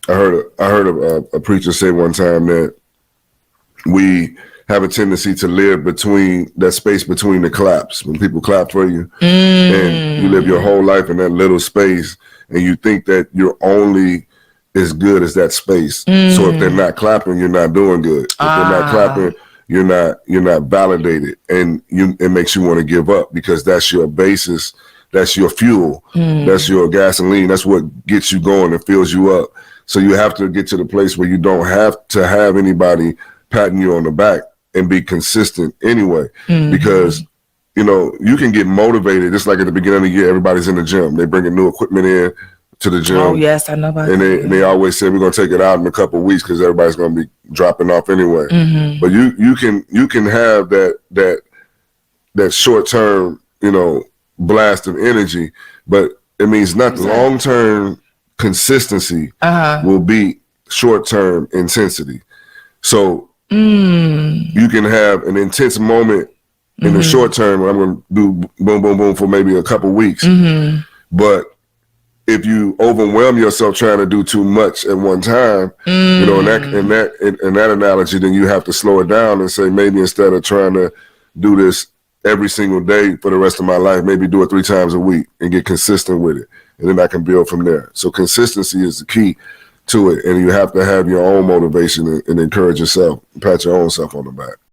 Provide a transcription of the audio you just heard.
I heard a preacher say one time that we have a tendency to live between that space between the claps. When people clap for you, and you live your whole life in that little space, and you think that you're only as good as that space. So if they're not clapping, you're not doing good. If they're not clapping, you're not validated, and it makes you want to give up, because that's your basis, that's your fuel, that's your gasoline, that's what gets you going and fills you up. So you have to get to the place where you don't have to have anybody patting you on the back, and be consistent anyway, because you can get motivated. Just like at the beginning of the year, everybody's in the gym, they bringing new equipment in to the gym. Oh yes, I know about and that. And they always say we're gonna take it out in a couple of weeks because everybody's gonna be dropping off anyway. But you can have that short term blast of energy, but it means nothing. Long term consistency will beat short term intensity. So you can have an intense moment in the short term where I'm going to do boom, boom, boom for maybe a couple weeks. But if you overwhelm yourself trying to do too much at one time, in that analogy, then you have to slow it down and say, maybe instead of trying to do this every single day for the rest of my life, maybe do it 3 times a week and get consistent with it. And then I can build from there. So consistency is the key to it, and you have to have your own motivation and encourage yourself, pat your own self on the back.